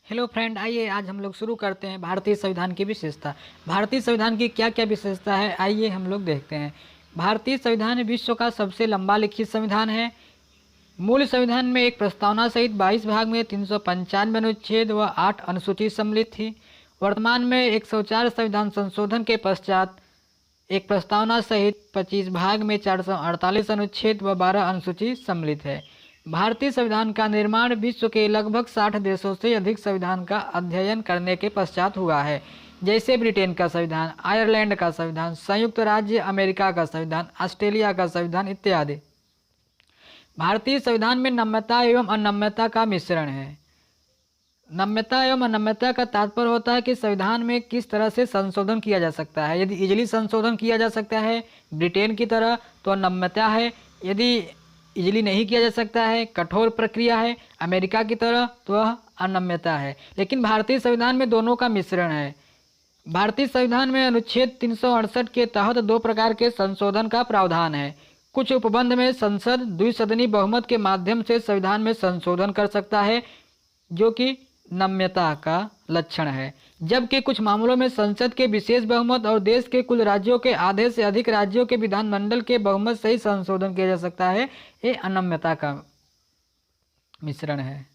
Hello friend, आइए आज हम लोग शुरू करते हैं भारतीय संविधान की विशेषता। भारतीय संविधान की क्या क्या विशेषता है, आइए हम लोग देखते हैं। भारतीय संविधान विश्व का सबसे लंबा लिखित संविधान है। मूल संविधान में एक प्रस्तावना सहित 22 भाग में 395 अनुच्छेद व 8 अनुसूची सम्मिलित थी। वर्तमान में 104 संविधान संशोधन के पश्चात एक प्रस्तावना सहित 25 भाग में 448 अनुच्छेद व 12 अनुसूची सम्मिलित है। भारतीय संविधान का निर्माण विश्व के लगभग 60 देशों से अधिक संविधान का अध्ययन करने के पश्चात हुआ है, जैसे ब्रिटेन का संविधान, आयरलैंड का संविधान, संयुक्त राज्य अमेरिका का संविधान, ऑस्ट्रेलिया का संविधान इत्यादि। भारतीय संविधान में नम्यता एवं अनम्यता का मिश्रण है। नम्यता एवं अनम्यता का तात्पर्य होता है कि संविधान में किस तरह से संशोधन किया जा सकता है। यदि इजली संशोधन किया जा सकता है ब्रिटेन की तरह तो अनम्यता है, यदि इजली नहीं किया जा सकता है, कठोर प्रक्रिया है अमेरिका की तरह, तो वह अनम्यता है। लेकिन भारतीय संविधान में दोनों का मिश्रण है। भारतीय संविधान में अनुच्छेद 368 के तहत 2 प्रकार के संशोधन का प्रावधान है। कुछ उपबंध में संसद द्विसदनी बहुमत के माध्यम से संविधान में संशोधन कर सकता है, जो कि नम्यता का लक्षण है, जबकि कुछ मामलों में संसद के विशेष बहुमत और देश के कुल राज्यों के आधे से अधिक राज्यों के विधानमंडल के बहुमत से ही संशोधन किया जा सकता है। ये अनम्यता का मिश्रण है।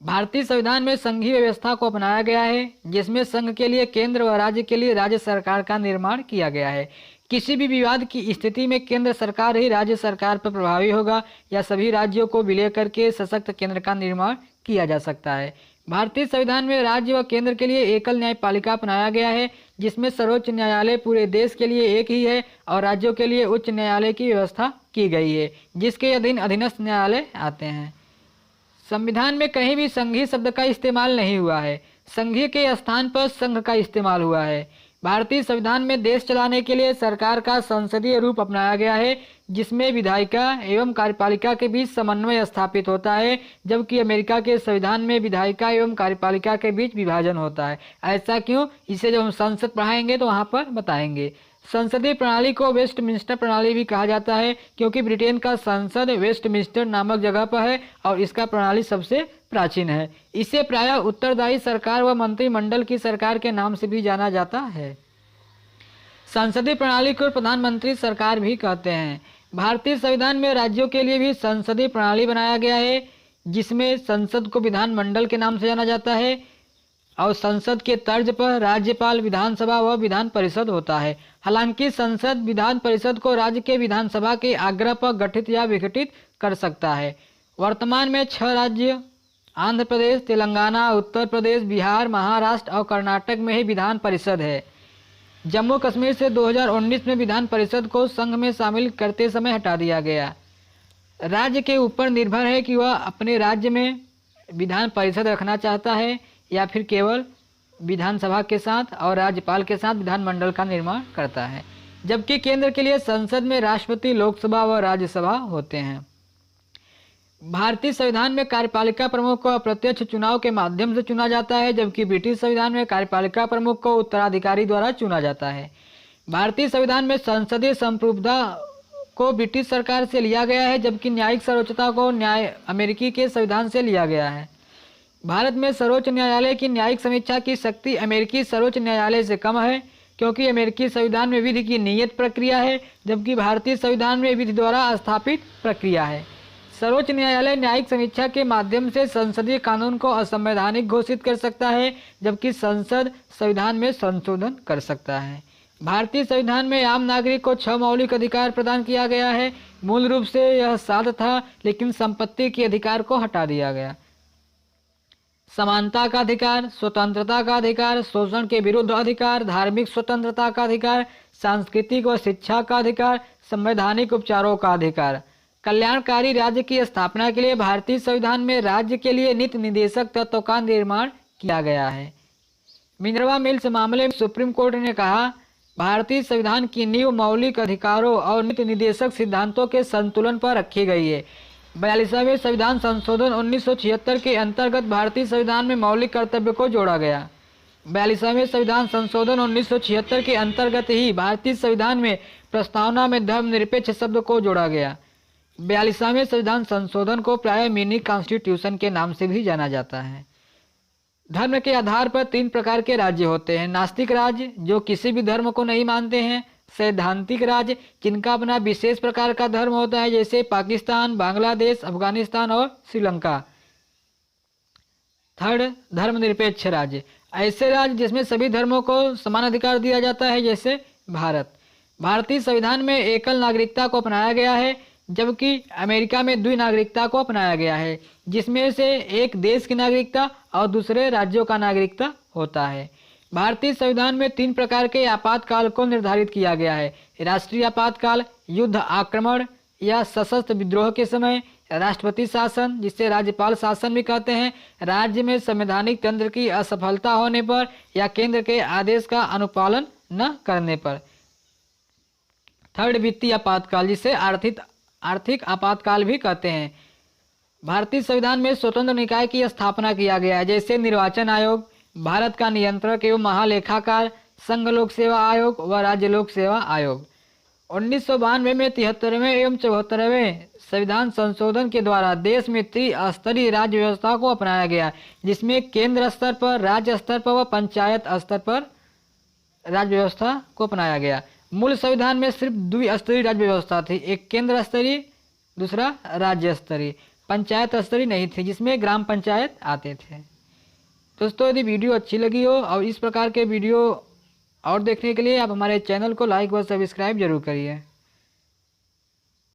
भारतीय संविधान में संघीय व्यवस्था को अपनाया गया है, जिसमें संघ के लिए केंद्र व राज्य के लिए राज्य सरकार का निर्माण किया गया है। किसी भी विवाद की स्थिति में केंद्र सरकार ही राज्य सरकार पर प्रभावी होगा या सभी राज्यों को विलय करके सशक्त केंद्र का निर्माण किया जा सकता है। भारतीय संविधान में राज्य व केंद्र के लिए एकल न्यायपालिका अपनाया गया है, जिसमें सर्वोच्च न्यायालय पूरे देश के लिए एक ही है और राज्यों के लिए उच्च न्यायालय की व्यवस्था की गई है, जिसके अधीन अधीनस्थ न्यायालय आते हैं। संविधान में कहीं भी संघीय शब्द का इस्तेमाल नहीं हुआ है, संघीय के स्थान पर संघ का इस्तेमाल हुआ है। भारतीय संविधान में देश चलाने के लिए सरकार का संसदीय रूप अपनाया गया है, जिसमें विधायिका एवं कार्यपालिका के बीच समन्वय स्थापित होता है, जबकि अमेरिका के संविधान में विधायिका एवं कार्यपालिका के बीच विभाजन होता है। ऐसा क्यों, इसे जब हम संसद पढ़ाएंगे तो वहाँ पर बताएंगे। संसदीय प्रणाली को वेस्टमिंस्टर प्रणाली भी कहा जाता है, क्योंकि ब्रिटेन का संसद वेस्टमिंस्टर नामक जगह पर है और इसका प्रणाली सबसे प्राचीन है। इसे प्रायः उत्तरदायी सरकार व मंत्रिमंडल की सरकार के नाम से भी जाना जाता है। संसदीय प्रणाली को प्रधानमंत्री सरकार भी कहते हैं। भारतीय संविधान में राज्यों के लिए भी संसदीय प्रणाली बनाया गया है, जिसमें संसद को विधानमंडल के नाम से जाना जाता है और संसद के तर्ज पर राज्यपाल, विधानसभा व विधान परिषद होता है। हालांकि संसद विधान परिषद को राज्य के विधानसभा के आग्रह पर गठित या विघटित कर सकता है। वर्तमान में 6 राज्य आंध्र प्रदेश, तेलंगाना, उत्तर प्रदेश, बिहार, महाराष्ट्र और कर्नाटक में ही विधान परिषद है। जम्मू कश्मीर से 2019 में विधान परिषद को संघ में शामिल करते समय हटा दिया गया। राज्य के ऊपर निर्भर है कि वह अपने राज्य में विधान परिषद रखना चाहता है या फिर केवल विधानसभा के साथ और राज्यपाल के साथ विधानमंडल का निर्माण करता है। जबकि केंद्र के लिए संसद में राष्ट्रपति, लोकसभा व राज्यसभा होते हैं। भारतीय संविधान में कार्यपालिका प्रमुख को अप्रत्यक्ष चुनाव के माध्यम से चुना जाता है, जबकि ब्रिटिश संविधान में कार्यपालिका प्रमुख को उत्तराधिकारी द्वारा चुना जाता है। भारतीय संविधान में संसदीय संप्रभुता को ब्रिटिश सरकार से लिया गया है, जबकि न्यायिक सर्वोच्चता को अमेरिकी के संविधान से लिया गया है। भारत में सर्वोच्च न्यायालय की न्यायिक समीक्षा की शक्ति अमेरिकी सर्वोच्च न्यायालय से कम है, क्योंकि अमेरिकी संविधान में विधि की नियत प्रक्रिया है, जबकि भारतीय संविधान में विधि द्वारा स्थापित प्रक्रिया है। सर्वोच्च न्यायालय न्यायिक समीक्षा के माध्यम से संसदीय कानून को असंवैधानिक घोषित कर सकता है, जबकि संसद संविधान में संशोधन कर सकता है। भारतीय संविधान में आम नागरिक को 6 मौलिक अधिकार प्रदान किया गया है। मूल रूप से यह 7 था, लेकिन संपत्ति के अधिकार को हटा दिया गया। समानता का अधिकार, स्वतंत्रता का अधिकार, शोषण के विरुद्ध अधिकार, धार्मिक स्वतंत्रता का अधिकार, सांस्कृतिक व शिक्षा का अधिकार, संवैधानिक उपचारों का अधिकार। कल्याणकारी राज्य की स्थापना के लिए भारतीय संविधान में राज्य के लिए नीति निदेशक तत्व का निर्माण किया गया है। मिनर्वा मिल्स मामले में सुप्रीम कोर्ट ने कहा, भारतीय संविधान की नींव मौलिक अधिकारों और नीति निदेशक सिद्धांतों के संतुलन पर रखी गई है। 42वें संविधान संशोधन 1976 के अंतर्गत भारतीय संविधान में मौलिक कर्तव्य को जोड़ा गया। 42वें संविधान संशोधन 1976 के अंतर्गत ही भारतीय संविधान में प्रस्तावना में धर्मनिरपेक्ष शब्द को जोड़ा गया। 42वें संविधान संशोधन को प्रायः मिनी कॉन्स्टिट्यूशन के नाम से भी जाना जाता है। धर्म के आधार पर 3 प्रकार के राज्य होते हैं। नास्तिक राज्य जो किसी भी धर्म को नहीं मानते हैं। सैद्धांतिक राज्य जिनका अपना विशेष प्रकार का धर्म होता है, जैसे पाकिस्तान, बांग्लादेश, अफगानिस्तान और श्रीलंका। थर्ड, धर्मनिरपेक्ष राज्य, ऐसे राज्य जिसमें सभी धर्मों को समान अधिकार दिया जाता है, जैसे भारत। भारतीय संविधान में एकल नागरिकता को अपनाया गया है, जबकि अमेरिका में द्विनागरिकता को अपनाया गया है, जिसमें से एक देश की नागरिकता और दूसरे राज्यों का नागरिकता होता है। भारतीय संविधान में 3 प्रकार के आपातकाल को निर्धारित किया गया है। राष्ट्रीय आपातकाल, युद्ध, आक्रमण या सशस्त्र विद्रोह के समय। राष्ट्रपति शासन, जिसे राज्यपाल शासन भी कहते हैं, राज्य में संवैधानिक तंत्र की असफलता होने पर या केंद्र के आदेश का अनुपालन न करने पर। थर्ड, वित्तीय आपातकाल, जिसे आर्थिक आपातकाल भी कहते हैं। भारतीय संविधान में स्वतंत्र निकाय की स्थापना किया गया है, जैसे निर्वाचन आयोग, भारत का नियंत्रक एवं महालेखाकार, संघ लोक सेवा आयोग व राज्य लोक सेवा आयोग। 1992 में 73वें एवं 74वें संविधान संशोधन के द्वारा देश में त्रिस्तरीय राज्य व्यवस्था को अपनाया गया, जिसमें केंद्र स्तर पर, राज्य स्तर पर व पंचायत स्तर पर राज्य व्यवस्था को अपनाया गया। मूल संविधान में सिर्फ द्विस्तरीय राज्य व्यवस्था थी, एक केंद्र स्तरीय, दूसरा राज्य स्तरीय, पंचायत स्तरीय नहीं थी, जिसमें ग्राम पंचायत आते थे। दोस्तों, यदि वीडियो अच्छी लगी हो और इस प्रकार के वीडियो और देखने के लिए आप हमारे चैनल को लाइक व सब्सक्राइब जरूर करिए।